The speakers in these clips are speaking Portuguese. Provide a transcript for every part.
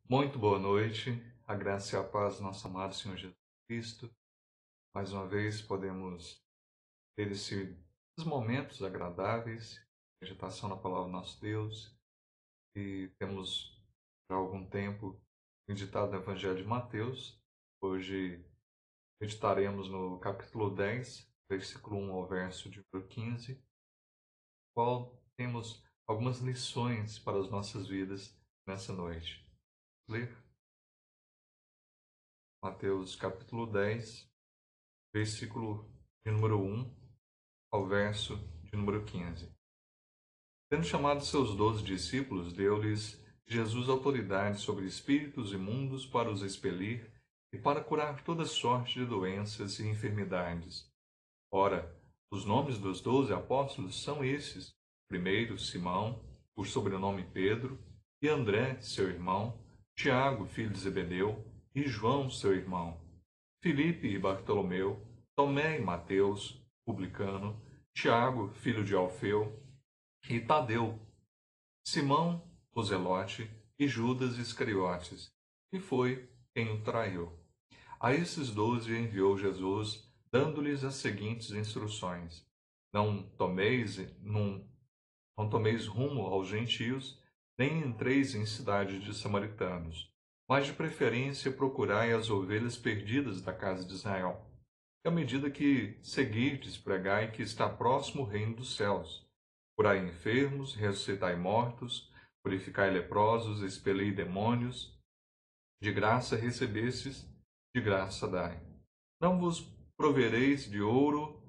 Muito boa noite, a graça e a paz do nosso amado Senhor Jesus Cristo. Mais uma vez podemos ter esses momentos agradáveis, meditação na palavra do nosso Deus, e temos já algum tempo meditado no Evangelho de Mateus. Hoje meditaremos no capítulo 10, versículo 1 ao verso de número 15, qual temos algumas lições para as nossas vidas nessa noite. Ler Mateus capítulo 10, versículo de número 1 ao verso de número 15. Tendo chamado seus 12 discípulos, deu-lhes Jesus autoridade sobre espíritos imundos para os expelir e para curar toda sorte de doenças e enfermidades. Ora, os nomes dos 12 apóstolos são esses: primeiro, Simão, por sobrenome Pedro, e André, seu irmão, Tiago, filho de Zebedeu, e João, seu irmão, Filipe e Bartolomeu, Tomé e Mateus, publicano, Tiago, filho de Alfeu, e Tadeu, Simão, o Zelote, e Judas Iscariotes, que foi quem o traiu. A esses 12 enviou Jesus, dando-lhes as seguintes instruções: Não tomeis, não tomeis rumo aos gentios, nem entreis em cidades de samaritanos, mas de preferência procurai as ovelhas perdidas da casa de Israel. E à medida que seguirdes, pregai que está próximo o reino dos céus. Curai enfermos, ressuscitai mortos, purificai leprosos, expeli demônios. De graça recebestes, de graça dai. Não vos provereis de ouro,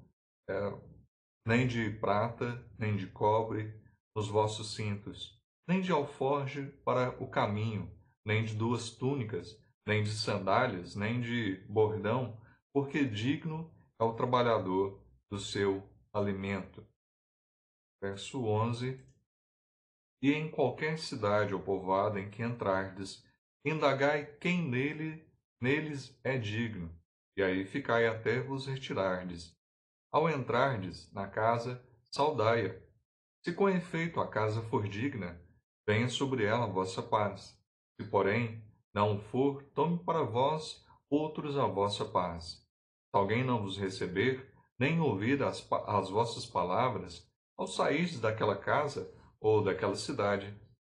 nem de prata, nem de cobre nos vossos cintos, nem de alforje para o caminho, nem de 2 túnicas, nem de sandálias, nem de bordão, porque digno é o trabalhador do seu alimento. Verso 11. E em qualquer cidade ou povoado em que entrardes, indagai quem neles é digno, e aí ficai até vos retirardes. Ao entrardes na casa, saudai-a. Se com efeito a casa for digna, venha sobre ela a vossa paz. Se, porém, não o for, tome para vós outros a vossa paz. Se alguém não vos receber, nem ouvir as vossas palavras, ao sairdes daquela casa ou daquela cidade,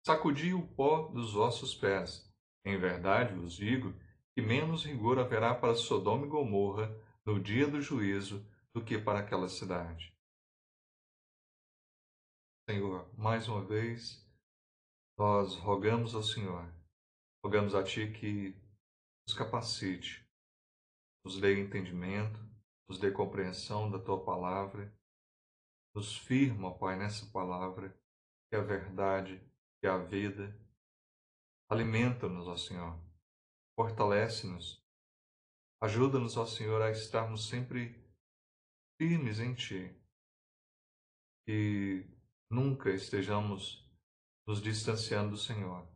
sacudi o pó dos vossos pés. Em verdade vos digo que menos rigor haverá para Sodoma e Gomorra no dia do juízo do que para aquela cidade. Senhor, mais uma vez, nós rogamos ao Senhor, rogamos a Ti que nos capacite, nos dê entendimento, nos dê compreensão da Tua palavra, nos firma, Pai, nessa palavra, que é a verdade, que é a vida. Alimenta-nos, ó Senhor, fortalece-nos, ajuda-nos, ó Senhor, a estarmos sempre firmes em Ti, que nunca estejamos nos distanciando do Senhor,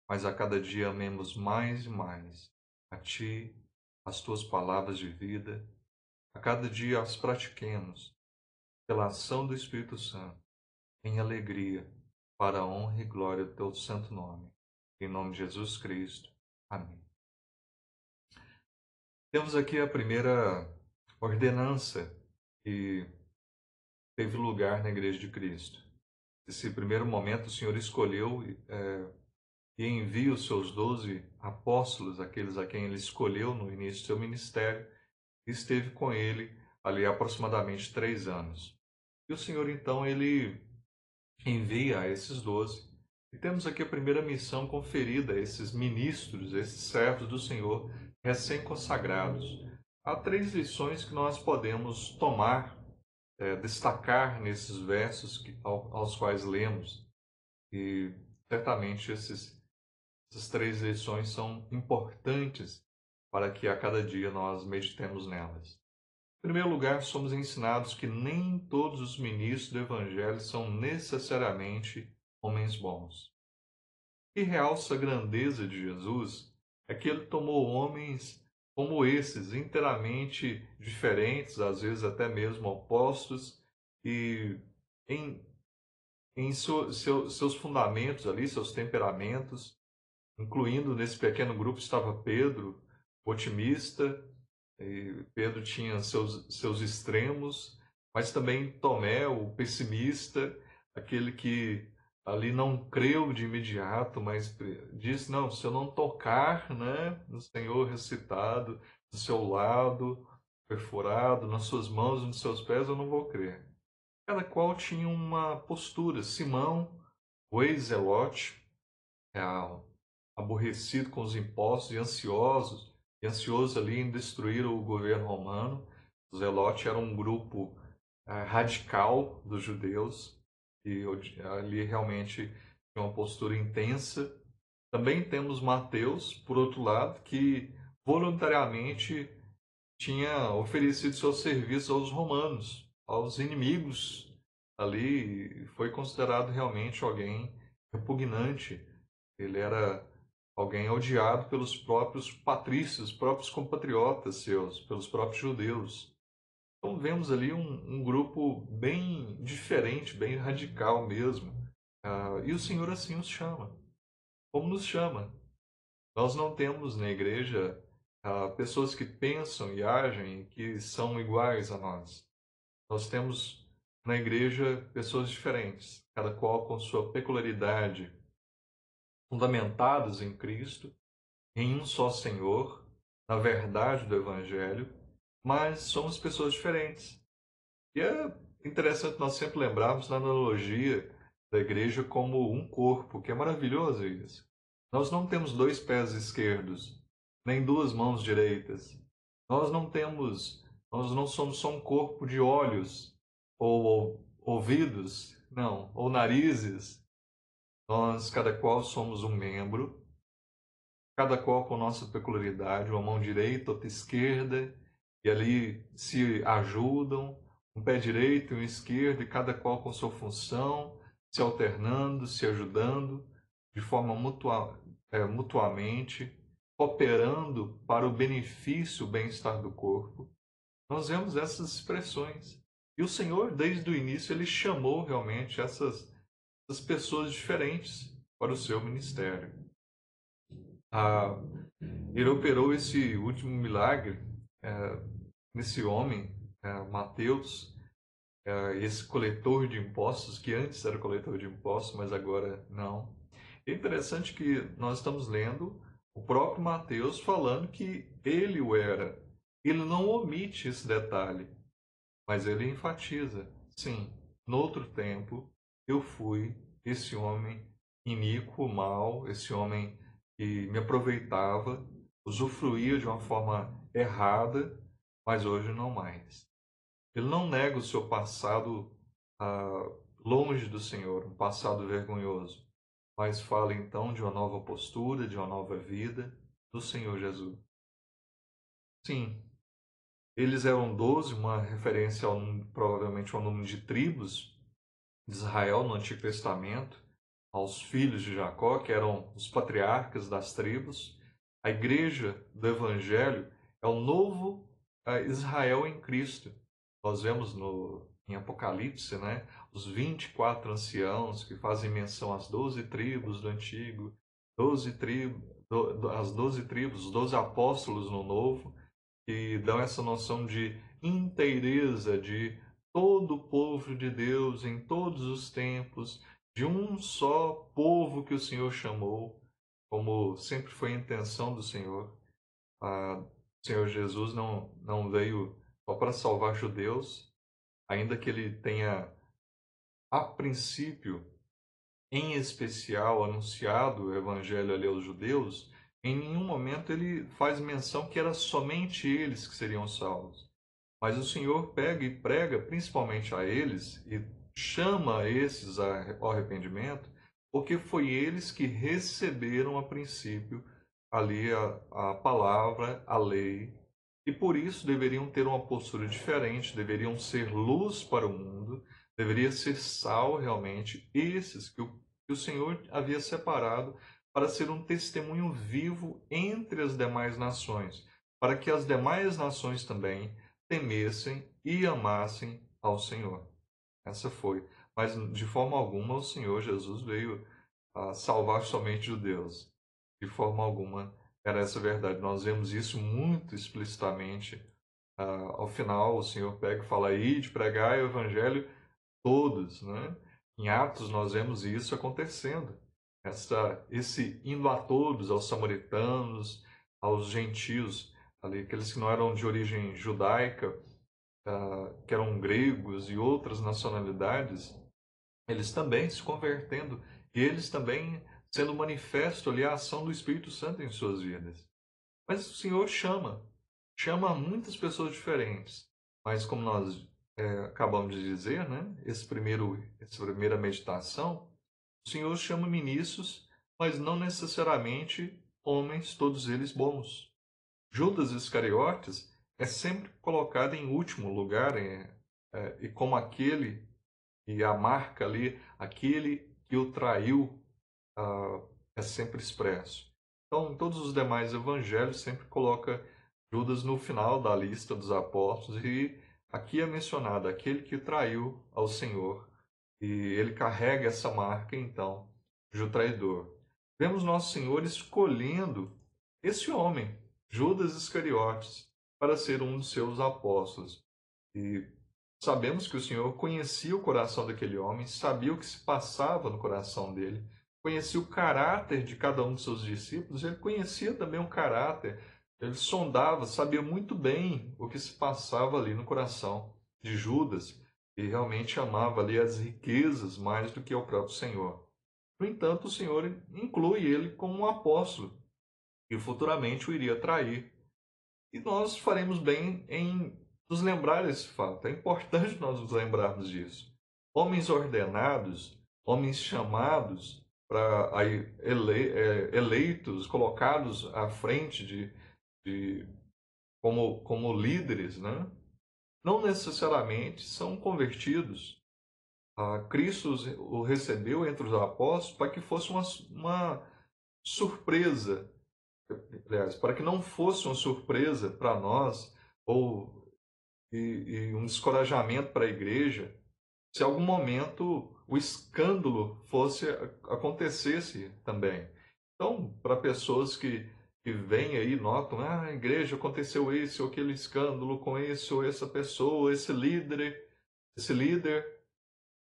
mas a cada dia amemos mais e mais a Ti, as Tuas palavras de vida, a cada dia as pratiquemos pela ação do Espírito Santo, em alegria, para a honra e glória do Teu santo nome. Em nome de Jesus Cristo. Amém. Temos aqui a primeira ordenança que teve lugar na Igreja de Cristo. Nesse primeiro momento, o Senhor escolheu e envia os seus 12 apóstolos, aqueles a quem ele escolheu no início do seu ministério, e esteve com ele ali aproximadamente 3 anos. E o Senhor, então, ele envia a esses 12. E temos aqui a primeira missão conferida a esses ministros, esses servos do Senhor, recém-consagrados. Há 3 lições que nós podemos tomar, destacar nesses versos aos quais lemos. E certamente essas 3 lições são importantes para que a cada dia nós meditemos nelas. Em primeiro lugar, somos ensinados que nem todos os ministros do Evangelho são necessariamente homens bons. O que realça a grandeza de Jesus é que ele tomou homens como esses, inteiramente diferentes, às vezes até mesmo opostos, e em seus fundamentos ali, seus temperamentos, incluindo nesse pequeno grupo estava Pedro, otimista, e Pedro tinha seus extremos, mas também Tomé, o pessimista, aquele que ali não creu de imediato, mas disse: não, se eu não tocar, né, no Senhor ressuscitado, do seu lado, perfurado, nas suas mãos e nos seus pés, eu não vou crer. Cada qual tinha uma postura. Simão, o ex-zelote, aborrecido com os impostos e ansioso ali em destruir o governo romano. O Zelote era um grupo radical dos judeus e ali realmente tinha uma postura intensa. Também temos Mateus, por outro lado, que voluntariamente tinha oferecido seu serviço aos romanos, aos inimigos ali, e foi considerado realmente alguém repugnante. Ele era alguém odiado pelos próprios patrícios, próprios compatriotas seus, pelos próprios judeus. Então vemos ali um grupo bem diferente, bem radical mesmo. E o Senhor assim os chama. Como nos chama? Nós não temos na igreja pessoas que pensam e agem que são iguais a nós. Nós temos na igreja pessoas diferentes, cada qual com sua peculiaridade, fundamentadas em Cristo, em um só Senhor, na verdade do Evangelho, mas somos pessoas diferentes. E é interessante nós sempre lembrarmos na analogia da igreja como um corpo, que é maravilhoso isso. Nós não temos dois pés esquerdos, nem duas mãos direitas. Nós não somos só um corpo de olhos ou ouvidos, não, ou narizes. Nós, cada qual, somos um membro, cada qual com nossa peculiaridade, uma mão direita, outra esquerda, e ali se ajudam, um pé direito e um esquerdo, e cada qual com sua função, se alternando, se ajudando, de forma mutuamente, cooperando para o benefício, o bem-estar do corpo. Nós vemos essas expressões. E o Senhor, desde o início, ele chamou realmente essas pessoas diferentes para o seu ministério. Ele operou esse último milagre nesse homem, Mateus, esse coletor de impostos, que antes era coletor de impostos, mas agora não. É interessante que nós estamos lendo o próprio Mateus falando que ele o era. Ele não omite esse detalhe, mas ele enfatiza: sim, noutro tempo eu fui esse homem iníquo, mau, esse homem que me aproveitava, usufruía de uma forma errada, mas hoje não mais. Ele não nega o seu passado longe do Senhor, um passado vergonhoso, mas fala então de uma nova postura, de uma nova vida do Senhor Jesus. Sim, eles eram 12, uma referência provavelmente ao número de tribos de Israel no Antigo Testamento, aos filhos de Jacó, que eram os patriarcas das tribos. A igreja do Evangelho é o novo Israel em Cristo. Nós vemos em Apocalipse, né, os 24 anciãos que fazem menção às 12 tribos do Antigo, 12 tribos, as 12 tribos, os 12 apóstolos no Novo, que dão essa noção de inteireza, de todo o povo de Deus em todos os tempos, de um só povo que o Senhor chamou, como sempre foi a intenção do Senhor. O Senhor Jesus não veio só para salvar judeus, ainda que ele tenha, a princípio, em especial, anunciado o evangelho ali aos judeus. Em nenhum momento ele faz menção que era somente eles que seriam salvos. Mas o Senhor pega e prega principalmente a eles e chama esses ao arrependimento, porque foi eles que receberam a princípio ali a palavra, a lei, e por isso deveriam ter uma postura diferente, deveriam ser luz para o mundo, deveria ser sal realmente, esses que o Senhor havia separado para ser um testemunho vivo entre as demais nações, para que as demais nações também temessem e amassem ao Senhor. Essa foi. Mas de forma alguma o Senhor Jesus veio salvar somente judeus. De forma alguma era essa verdade. Nós vemos isso muito explicitamente. Ao final, o Senhor pega e fala aí de pregar o evangelho todos, né? Em Atos nós vemos isso acontecendo. Esse indo a todos, aos samaritanos, aos gentios, ali, aqueles que não eram de origem judaica, que eram gregos e outras nacionalidades, eles também se convertendo e eles também sendo manifesto ali a ação do Espírito Santo em suas vidas. Mas o Senhor chama muitas pessoas diferentes. Mas como nós acabamos de dizer, né, essa primeira meditação, o Senhor chama ministros, mas não necessariamente homens, todos eles bons. Judas Iscariotes é sempre colocado em último lugar e como aquele e a marca ali, aquele que o traiu, é sempre expresso. Então, em todos os demais evangelhos sempre coloca Judas no final da lista dos apóstolos e aqui é mencionado aquele que traiu ao Senhor e ele carrega essa marca então de o traidor. Vemos nosso Senhor escolhendo esse homem, Judas Iscariotes, para ser um dos seus apóstolos. E sabemos que o Senhor conhecia o coração daquele homem, sabia o que se passava no coração dele, conhecia o caráter de cada um dos seus discípulos, ele conhecia também o caráter, ele sondava, sabia muito bem o que se passava ali no coração de Judas, e realmente amava ali as riquezas mais do que o próprio Senhor. No entanto, o Senhor inclui ele como um apóstolo, e futuramente o iria trair. E nós faremos bem em nos lembrar desse fato. É importante nós nos lembrarmos disso. Homens ordenados, homens chamados para eleitos, colocados à frente como líderes, né? Não necessariamente são convertidos. Cristo o recebeu entre os apóstolos para que fosse uma surpresa, aliás, para que não fosse uma surpresa para nós ou e um descorajamento para a igreja se algum momento o escândalo acontecesse também. Então, para pessoas que vêm aí, notam, a igreja aconteceu esse ou aquele escândalo com esse ou essa pessoa, esse líder,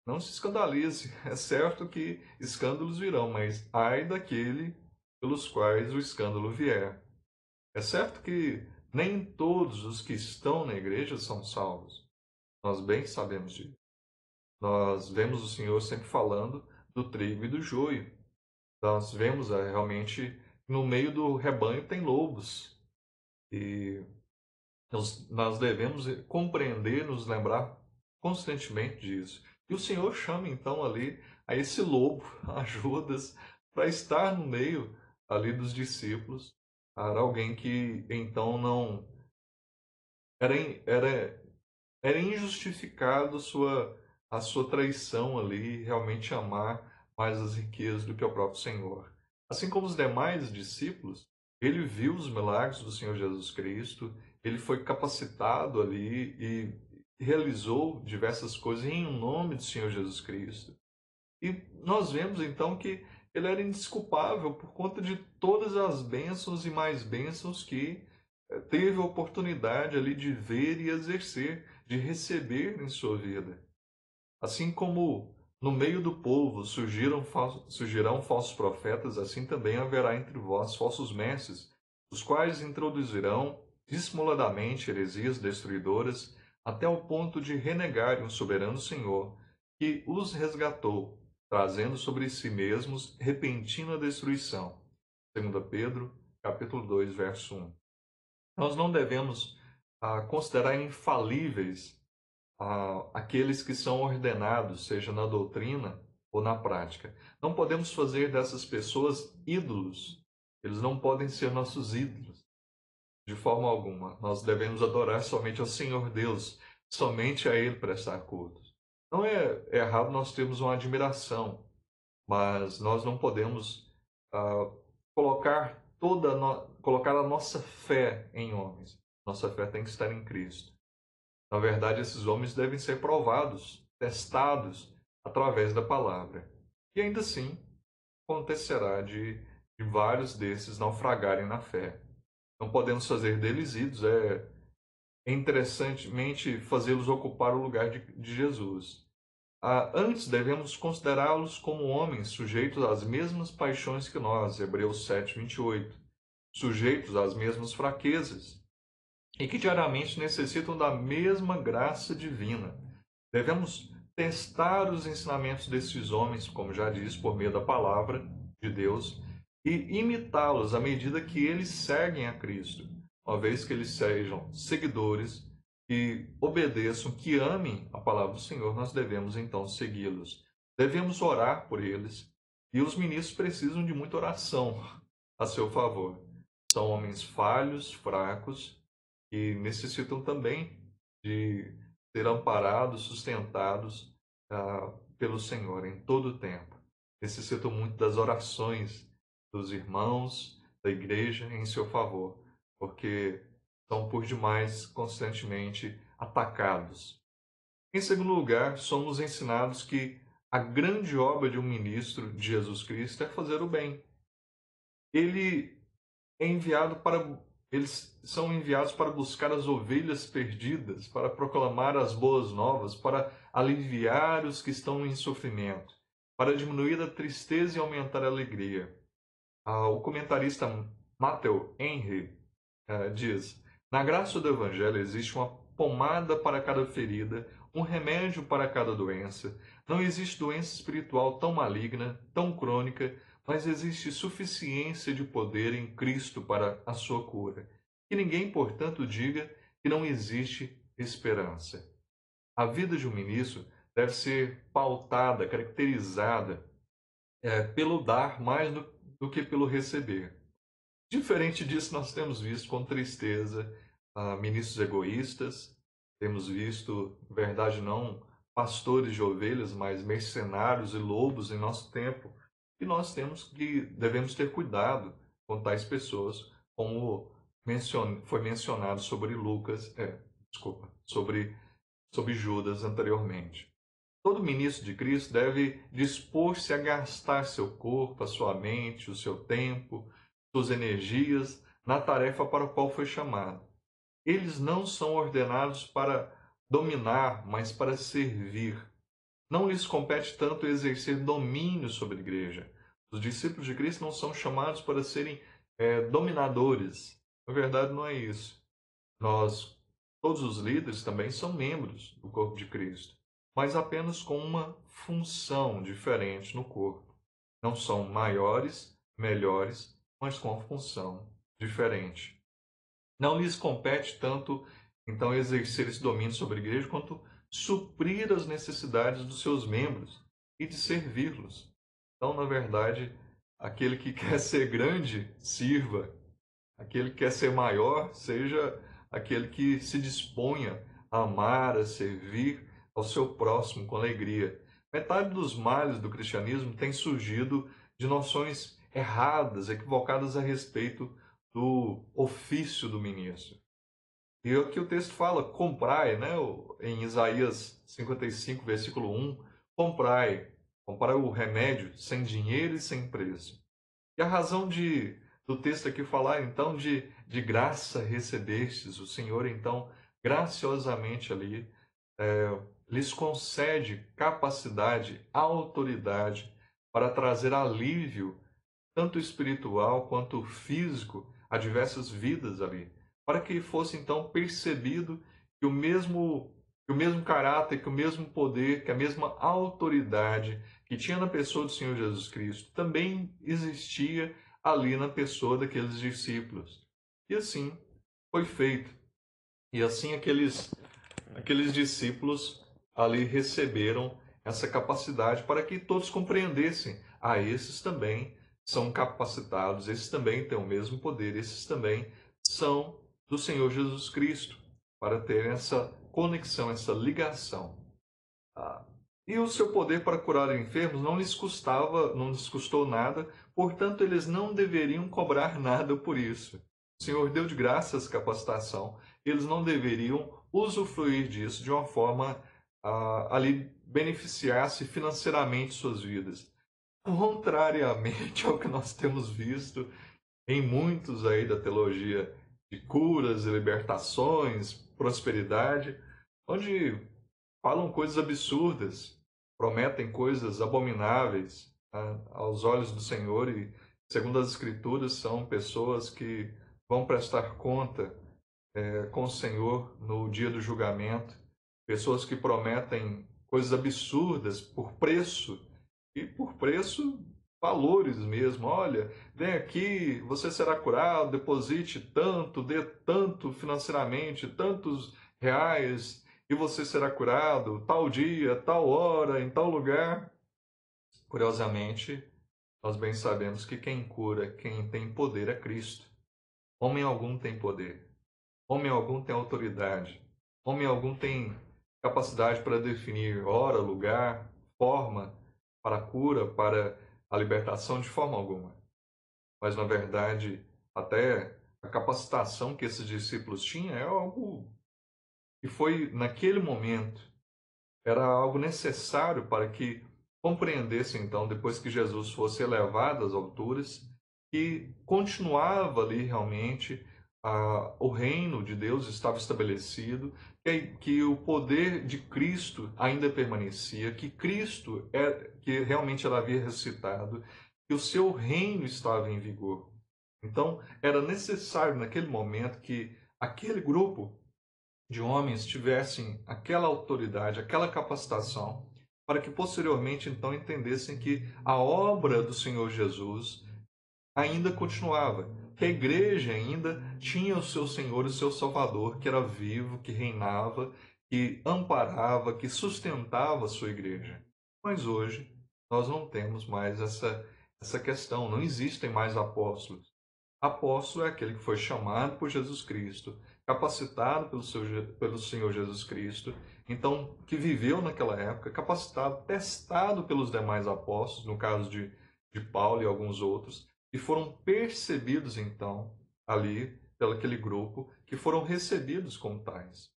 não se escandalize. É certo que escândalos virão, mas ai daquele pelos quais o escândalo vier. É certo que nem todos os que estão na igreja são salvos. Nós bem sabemos disso. Nós vemos o Senhor sempre falando do trigo e do joio. Nós vemos realmente no meio do rebanho tem lobos. E nós devemos compreender, nos lembrar constantemente disso. E o Senhor chama então ali a esse lobo, a Judas, para estar no meio ali dos discípulos. Era alguém que então não era, era era injustificado a sua traição ali, realmente amar mais as riquezas do que o próprio Senhor. Assim como os demais discípulos, ele viu os milagres do Senhor Jesus Cristo, ele foi capacitado ali e realizou diversas coisas em nome do Senhor Jesus Cristo. E nós vemos então que ele era indesculpável por conta de todas as bênçãos e mais bênçãos que teve a oportunidade ali de ver e exercer, de receber em sua vida. Assim como no meio do povo surgirão falsos profetas, assim também haverá entre vós falsos mestres, os quais introduzirão dissimuladamente heresias destruidoras, até o ponto de renegarem o soberano Senhor, que os resgatou, trazendo sobre si mesmos repentina destruição. 2 Pedro, capítulo 2, verso 1. Nós não devemos considerar infalíveis aqueles que são ordenados, seja na doutrina ou na prática. Não podemos fazer dessas pessoas ídolos. Eles não podem ser nossos ídolos, de forma alguma. Nós devemos adorar somente ao Senhor Deus, somente a Ele prestar cultos. Não é errado nós termos uma admiração, mas nós não podemos ah, colocar a nossa fé em homens. Nossa fé tem que estar em Cristo. Na verdade, esses homens devem ser provados, testados através da palavra. E ainda assim, acontecerá de de vários desses naufragarem na fé. Não podemos fazer deles ídolos, é interessantemente fazê-los ocupar o lugar de Jesus. Antes, devemos considerá-los como homens sujeitos às mesmas paixões que nós, Hebreus 7, 28, sujeitos às mesmas fraquezas, e que diariamente necessitam da mesma graça divina. Devemos testar os ensinamentos desses homens, como já disse, por meio da palavra de Deus, e imitá-los à medida que eles seguem a Cristo, uma vez que eles sejam seguidores, que obedeçam, que amem a palavra do Senhor, nós devemos então segui-los. Devemos orar por eles, e os ministros precisam de muita oração a seu favor. São homens falhos, fracos, que necessitam também de ser amparados, sustentados pelo Senhor em todo o tempo. Necessitam muito das orações dos irmãos da igreja em seu favor, porque são por demais constantemente atacados. Em segundo lugar, somos ensinados que a grande obra de um ministro de Jesus Cristo é fazer o bem. Ele é enviado para Eles são enviados para buscar as ovelhas perdidas, para proclamar as boas novas, para aliviar os que estão em sofrimento, para diminuir a tristeza e aumentar a alegria. O comentarista Matthew Henry diz: na graça do Evangelho existe uma pomada para cada ferida, um remédio para cada doença. Não existe doença espiritual tão maligna, tão crônica, mas existe suficiência de poder em Cristo para a sua cura. Que ninguém, portanto, diga que não existe esperança. A vida de um ministro deve ser pautada, caracterizada pelo dar mais do que pelo receber. Diferente disso, nós temos visto com tristeza ministros egoístas, temos visto, verdade não, pastores de ovelhas, mas mercenários e lobos em nosso tempo. E nós devemos ter cuidado com tais pessoas, como foi mencionado sobre sobre Judas anteriormente. Todo ministro de Cristo deve dispor-se a gastar seu corpo, a sua mente, o seu tempo, suas energias na tarefa para a qual foi chamado. Eles não são ordenados para dominar, mas para servir. Não lhes compete tanto exercer domínio sobre a igreja. Os discípulos de Cristo não são chamados para serem dominadores. Na verdade, não é isso. Todos os líderes também são membros do corpo de Cristo, mas apenas com uma função diferente no corpo. Não são maiores, melhores, mas com uma função diferente. Não lhes compete tanto, então, exercer esse domínio sobre a igreja, quanto suprir as necessidades dos seus membros e de servi-los. Então, na verdade, aquele que quer ser grande, sirva. Aquele que quer ser maior, seja aquele que se disponha a amar, a servir ao seu próximo com alegria. Metade dos males do cristianismo tem surgido de noções erradas, equivocadas a respeito do ofício do ministro. E aqui o texto fala, comprai, né? Em Isaías 55, versículo 1, comprai o remédio sem dinheiro e sem preço. E a razão do texto aqui falar, então, de graça recebestes, o Senhor, então, graciosamente ali, lhes concede capacidade, autoridade para trazer alívio, tanto espiritual quanto físico, a diversas vidas ali, para que fosse então percebido que o mesmo caráter, que o mesmo poder, que a mesma autoridade que tinha na pessoa do Senhor Jesus Cristo também existia ali na pessoa daqueles discípulos. E assim foi feito. E assim aqueles discípulos ali receberam essa capacidade para que todos compreendessem: esses também são capacitados, esses também têm o mesmo poder, esses também são do Senhor Jesus Cristo, para ter essa conexão, essa ligação. E o seu poder para curar enfermos não lhes custou nada, portanto eles não deveriam cobrar nada por isso. O Senhor deu de graça essa capacitação, eles não deveriam usufruir disso de uma forma ali beneficiasse financeiramente suas vidas. contrariamente ao que nós temos visto em muitos aí da teologia de curas e libertações, prosperidade, onde falam coisas absurdas, prometem coisas abomináveis aos olhos do Senhor e, segundo as Escrituras, são pessoas que vão prestar conta com o Senhor no dia do julgamento, pessoas que prometem coisas absurdas por preço, e por preço, valores mesmo. Olha, vem aqui, você será curado, deposite tanto, dê tanto financeiramente, tantos reais, e você será curado, tal dia, tal hora, em tal lugar. Curiosamente, nós bem sabemos que quem cura, quem tem poder é Cristo. Homem algum tem poder. Homem algum tem autoridade. Homem algum tem capacidade para definir hora, lugar, forma para a cura, para a libertação, de forma alguma. Mas, na verdade, até a capacitação que esses discípulos tinham é algo que foi, naquele momento, era algo necessário para que compreendessem, então, depois que Jesus fosse elevado às alturas, que continuava ali realmente o reino de Deus estava estabelecido, que o poder de Cristo ainda permanecia, que Cristo, que realmente ela havia ressuscitado, que o seu reino estava em vigor. Então, era necessário naquele momento que aquele grupo de homens tivessem aquela autoridade, aquela capacitação, para que posteriormente então entendessem que a obra do Senhor Jesus ainda continuava, que a igreja ainda tinha o seu Senhor e o seu Salvador, que era vivo, que reinava, que amparava, que sustentava a sua igreja. Mas hoje nós não temos mais essa questão, não existem mais apóstolos. Apóstolo é aquele que foi chamado por Jesus Cristo, capacitado pelo Senhor Jesus Cristo, então que viveu naquela época, capacitado, testado pelos demais apóstolos, no caso de Paulo e alguns outros, e foram percebidos então ali pelo aquele grupo, que foram recebidos como tais.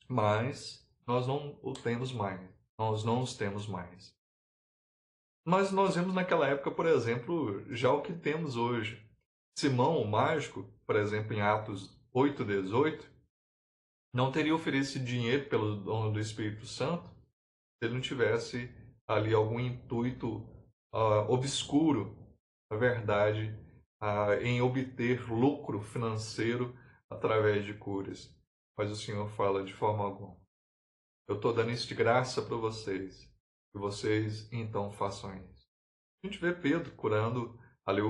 Mas nós não o temos mais, nós não os temos mais. Mas nós vemos naquela época, por exemplo, já o que temos hoje. Simão, o mágico, por exemplo, em Atos 8:18, não teria oferecido dinheiro pelo dom do Espírito Santo se ele não tivesse ali algum intuito obscuro, na verdade, em obter lucro financeiro através de curas. Mas o Senhor fala de forma alguma. Eu estou dando isso de graça para vocês, que vocês então façam isso. A gente vê Pedro curando ali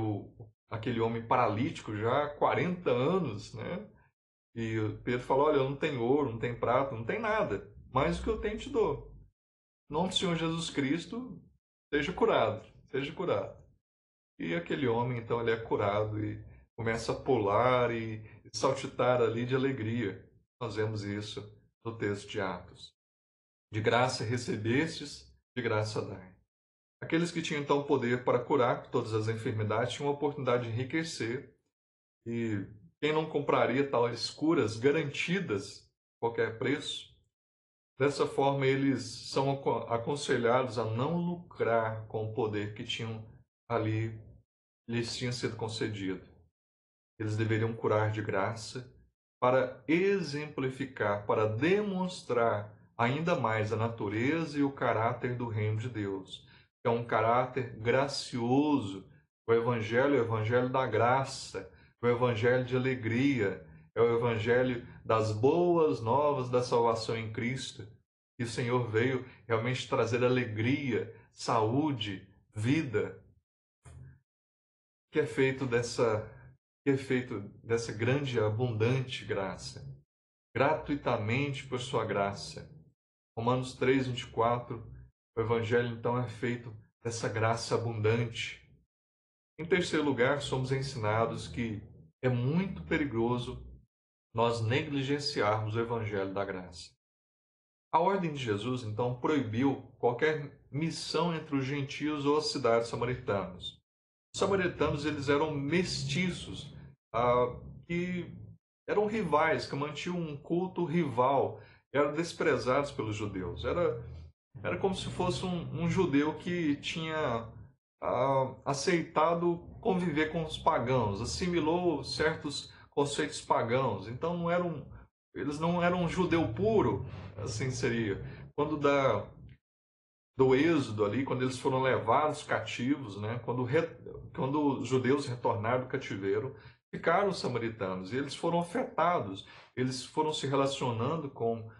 aquele homem paralítico já há 40 anos, né? E Pedro falou: olha, eu não tenho ouro, não tenho prata, não tenho nada, mas o que eu tenho te dou. Em nome do Senhor Jesus Cristo, seja curado, seja curado. E aquele homem, então, ele é curado e começa a pular e saltitar ali de alegria. Nós vemos isso no texto de Atos. De graça recebestes, de graça dai. Aqueles que tinham então poder para curar todas as enfermidades tinham a oportunidade de enriquecer, e quem não compraria tais curas garantidas a qualquer preço? Dessa forma, eles são aconselhados a não lucrar com o poder que tinham ali, lhes tinha sido concedido. Eles deveriam curar de graça para exemplificar, para demonstrar ainda mais a natureza e o caráter do reino de Deus, que é um caráter gracioso. O Evangelho é o Evangelho da graça, o Evangelho de alegria, é o Evangelho das boas novas da salvação em Cristo. E o Senhor veio realmente trazer alegria, saúde, vida, que é feito dessa grande e abundante graça, gratuitamente por sua graça. Romanos 3:24, o Evangelho então é feito dessa graça abundante. Em terceiro lugar, somos ensinados que é muito perigoso nós negligenciarmos o Evangelho da graça. A ordem de Jesus, então, proibiu qualquer missão entre os gentios ou as cidades samaritanas. Os samaritanos, eles eram mestiços, que eram rivais, que mantinham um culto rival, eram desprezados pelos judeus. Era como se fosse um judeu que tinha aceitado conviver com os pagãos, assimilou certos conceitos pagãos. Então eles não eram um judeu puro, assim seria. Quando do êxodo ali, quando eles foram levados cativos, né? Quando os judeus retornaram do cativeiro, ficaram os samaritanos e eles foram afetados, eles foram se relacionando com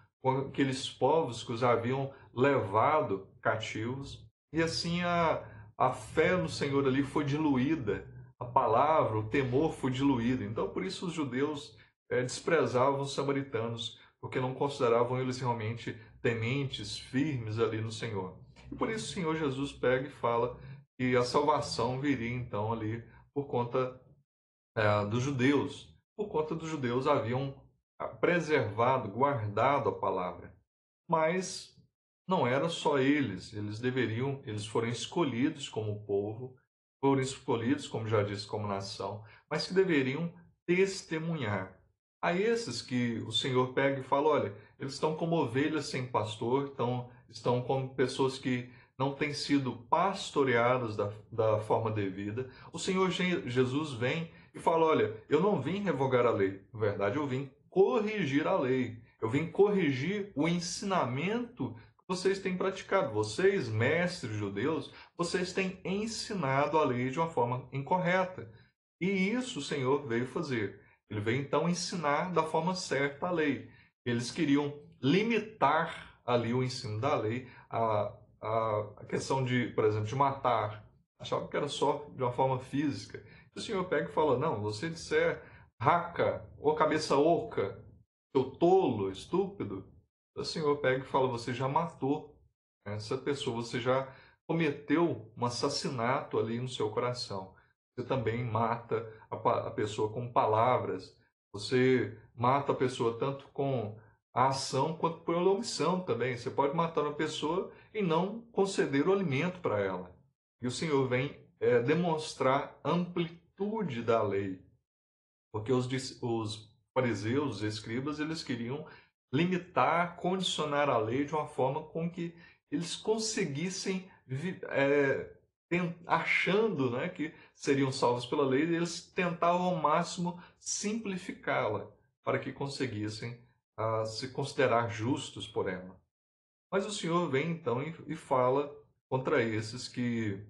aqueles povos que os haviam levado cativos, e assim a fé no Senhor ali foi diluída, a palavra, o temor foi diluído. Então, por isso os judeus desprezavam os samaritanos, porque não consideravam eles realmente tementes, firmes ali no Senhor. E por isso o Senhor Jesus pega e fala que a salvação viria então ali por conta dos judeus. Por conta dos judeus haviam preservado, guardado a palavra. Mas não era só eles foram escolhidos como povo, foram escolhidos, como já disse, como nação, mas que deveriam testemunhar. A esses que o Senhor pega e fala, olha, eles estão como ovelhas sem pastor, estão como pessoas que não têm sido pastoreadas da forma devida. O Senhor Jesus vem e fala, olha, eu não vim revogar a lei, na verdade eu vim corrigir a lei. Eu vim corrigir o ensinamento que vocês têm praticado. Vocês, mestres judeus, vocês têm ensinado a lei de uma forma incorreta. E isso o Senhor veio fazer. Ele veio então ensinar da forma certa a lei. Eles queriam limitar ali o ensino da lei, a questão de, por exemplo, de matar. Achavam que era só de uma forma física. E o Senhor pega e fala, não, você disser raca ou cabeça oca, seu tolo, estúpido, o Senhor pega e fala, você já matou essa pessoa, você já cometeu um assassinato ali no seu coração. Você também mata a pessoa com palavras, você mata a pessoa tanto com a ação quanto pela omissão também. Você pode matar uma pessoa e não conceder o alimento para ela. E o Senhor vem demonstrar a amplitude da lei, porque os fariseus, os escribas, eles queriam limitar, condicionar a lei de uma forma com que eles conseguissem, achando, né, que seriam salvos pela lei, eles tentavam ao máximo simplificá-la para que conseguissem se considerar justos por ela. Mas o Senhor vem então e fala contra esses que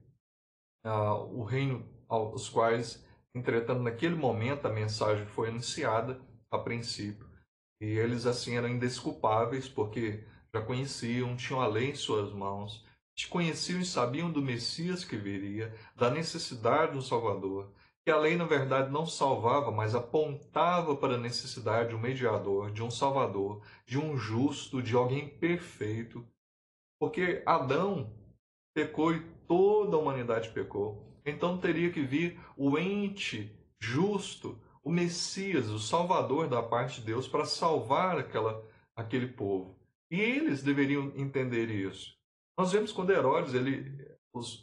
o reino aos quais, entretanto, naquele momento a mensagem foi anunciada a princípio, e eles assim eram indesculpáveis porque já conheciam, tinham a lei em suas mãos, conheciam e sabiam do Messias que viria, da necessidade de um Salvador, que a lei na verdade não salvava, mas apontava para a necessidade de um mediador, de um Salvador, de um justo, de alguém perfeito, porque Adão pecou e toda a humanidade pecou. Então teria que vir o ente justo, o Messias, o Salvador da parte de Deus para salvar aquele povo. E eles deveriam entender isso. Nós vemos quando Herodes,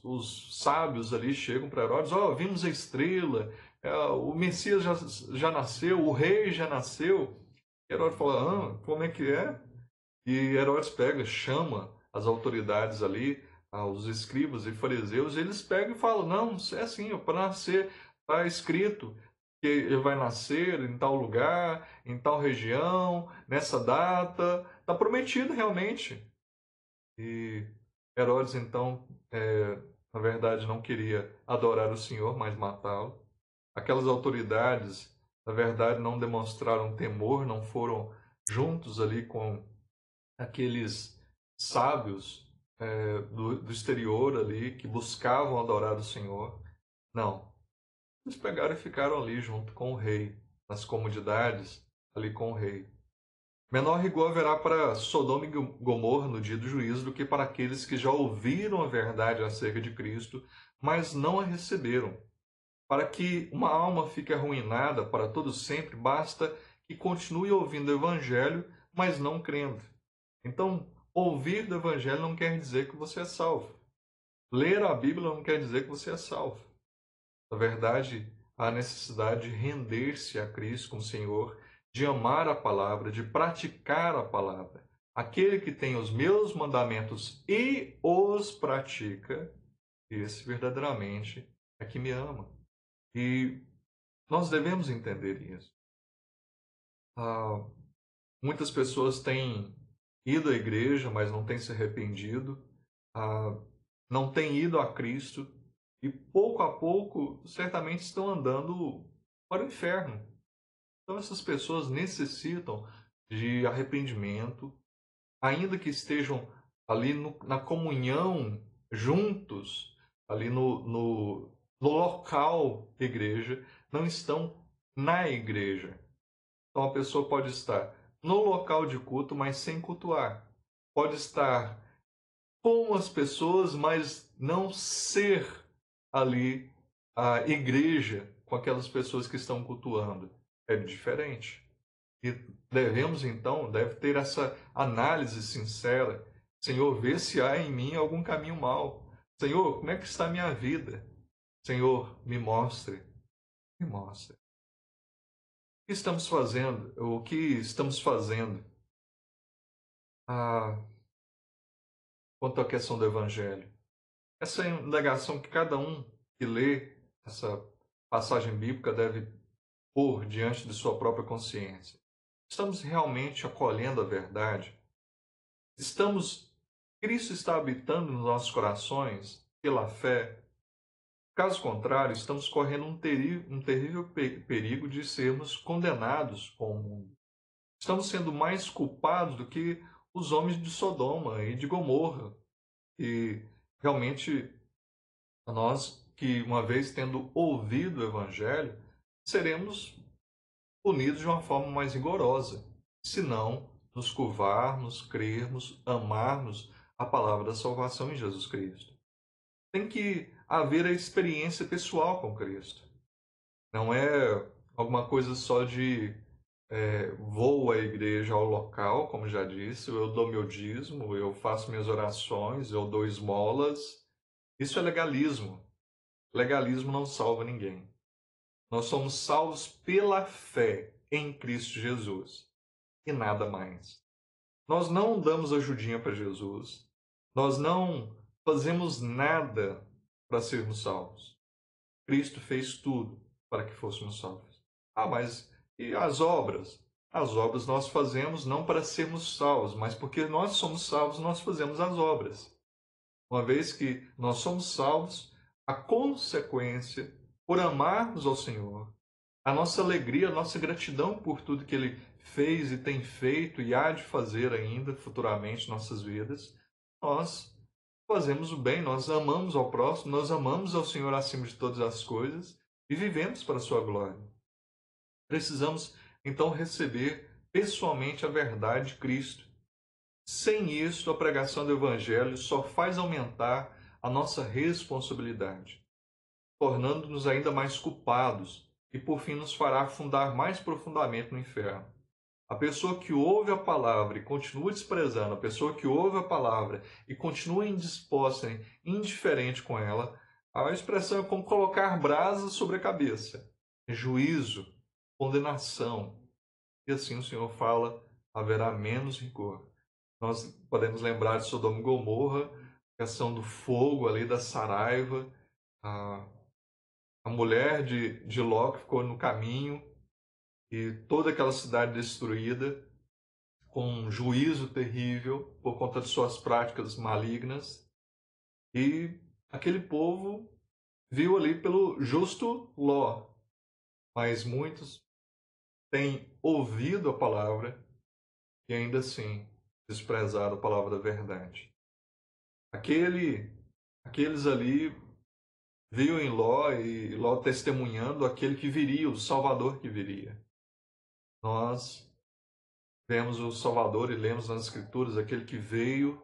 os sábios ali chegam para Herodes, vimos a estrela, o Messias já nasceu, o rei já nasceu. E Herodes fala, como é que é? E Herodes pega, chama as autoridades ali, os escribas e fariseus, eles pegam e falam, não, é assim, para nascer, está escrito que ele vai nascer em tal lugar, em tal região, nessa data, está prometido realmente. E Herodes, então, na verdade, não queria adorar o Senhor, mas matá-lo. Aquelas autoridades, na verdade, não demonstraram temor, não foram juntos ali com aqueles sábios do exterior ali que buscavam adorar o Senhor. Não. Eles pegaram e ficaram ali junto com o rei, nas comodidades, ali com o rei. Menor rigor haverá para Sodoma e Gomorra no dia do juízo do que para aqueles que já ouviram a verdade acerca de Cristo, mas não a receberam. Para que uma alma fique arruinada para todo sempre, basta que continue ouvindo o Evangelho, mas não crendo. Então, ouvir do Evangelho não quer dizer que você é salvo. Ler a Bíblia não quer dizer que você é salvo. Na verdade, há necessidade de render-se a Cristo como Senhor, de amar a palavra, de praticar a palavra. Aquele que tem os meus mandamentos e os pratica, Esse verdadeiramente é que me ama. E nós devemos entender isso. Ah, muitas pessoas têm ido à igreja, mas não têm se arrependido, ah, não têm ido a Cristo e pouco a pouco certamente estão andando para o inferno. Então essas pessoas necessitam de arrependimento, ainda que estejam ali na comunhão juntos, ali no local igreja, não estão na igreja. Então a pessoa pode estar no local de culto, mas sem cultuar. Pode estar com as pessoas, mas não ser ali a igreja com aquelas pessoas que estão cultuando. É diferente. E devemos então, deve ter essa análise sincera. Senhor, vê se há em mim algum caminho mau. Senhor, como é que está a minha vida? Senhor, me mostre. Me mostre. O que estamos fazendo? O que estamos fazendo quanto à questão do Evangelho? Essa indagação que cada um que lê essa passagem bíblica deve pôr diante de sua própria consciência. Estamos realmente acolhendo a verdade? Cristo está habitando nos nossos corações pela fé? Caso contrário, estamos correndo um terrível perigo de sermos condenados com o mundo. Estamos sendo mais culpados do que os homens de Sodoma e de Gomorra. E realmente nós, que uma vez tendo ouvido o Evangelho, seremos punidos de uma forma mais rigorosa, se não nos curvarmos, crermos, amarmos a palavra da salvação em Jesus Cristo. Tem que haver a experiência pessoal com Cristo. Não é alguma coisa só de vou à igreja, ao local, como já disse, eu dou meu dízimo, eu faço minhas orações, eu dou esmolas. Isso é legalismo. Legalismo não salva ninguém. Nós somos salvos pela fé em Cristo Jesus e nada mais. Nós não damos ajudinha para Jesus. Nós não fazemos nada para sermos salvos. Cristo fez tudo para que fôssemos salvos. Ah, mas e as obras? As obras nós fazemos não para sermos salvos, mas porque nós somos salvos, nós fazemos as obras. Uma vez que nós somos salvos, a consequência, por amarmos ao Senhor, a nossa alegria, a nossa gratidão por tudo que Ele fez e tem feito e há de fazer ainda futuramente em nossas vidas, nós fazemos o bem, nós amamos ao próximo, nós amamos ao Senhor acima de todas as coisas e vivemos para a sua glória. Precisamos então receber pessoalmente a verdade de Cristo. Sem isso, a pregação do Evangelho só faz aumentar a nossa responsabilidade, tornando-nos ainda mais culpados e, por fim, nos fará afundar mais profundamente no inferno. A pessoa que ouve a palavra e continua desprezando, a pessoa que ouve a palavra e continua indisposta, indiferente com ela, a expressão é como colocar brasas sobre a cabeça. Juízo, condenação. E assim o Senhor fala, haverá menos rigor. Nós podemos lembrar de Sodoma e Gomorra, a questão do fogo ali, da saraiva, a mulher de Ló que ficou no caminho e toda aquela cidade destruída, com um juízo terrível por conta de suas práticas malignas. E aquele povo viu ali pelo justo Ló, mas muitos têm ouvido a palavra e ainda assim desprezado a palavra da verdade. Aqueles ali viu em Ló e Ló testemunhando aquele que viria, o Salvador que viria. Nós vemos o Salvador e lemos nas Escrituras aquele que veio,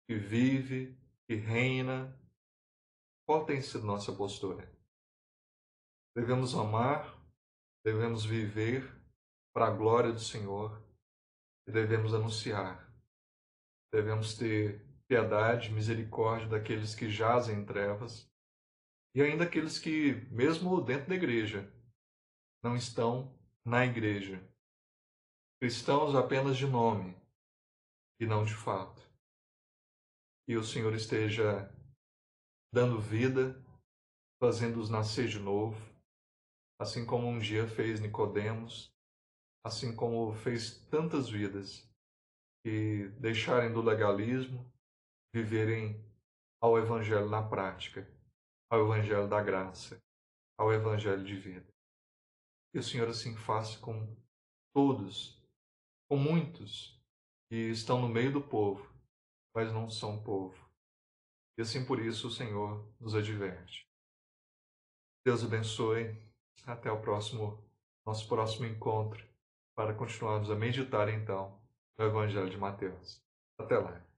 que vive, que reina. Qual tem sido nossa postura? Devemos amar, devemos viver para a glória do Senhor e devemos anunciar. Devemos ter piedade, misericórdia daqueles que jazem em trevas e ainda aqueles que, mesmo dentro da igreja, não estão na igreja. Cristãos apenas de nome e não de fato. Que o Senhor esteja dando vida, fazendo-os nascer de novo, assim como um dia fez Nicodemos, assim como fez tantas vidas que deixarem do legalismo, viverem ao Evangelho na prática, ao Evangelho da graça, ao Evangelho de vida. Que o Senhor assim faça com todos, com muitos que estão no meio do povo, mas não são povo. E assim por isso o Senhor nos adverte. Deus abençoe. Até o nosso próximo encontro, para continuarmos a meditar então no Evangelho de Mateus. Até lá.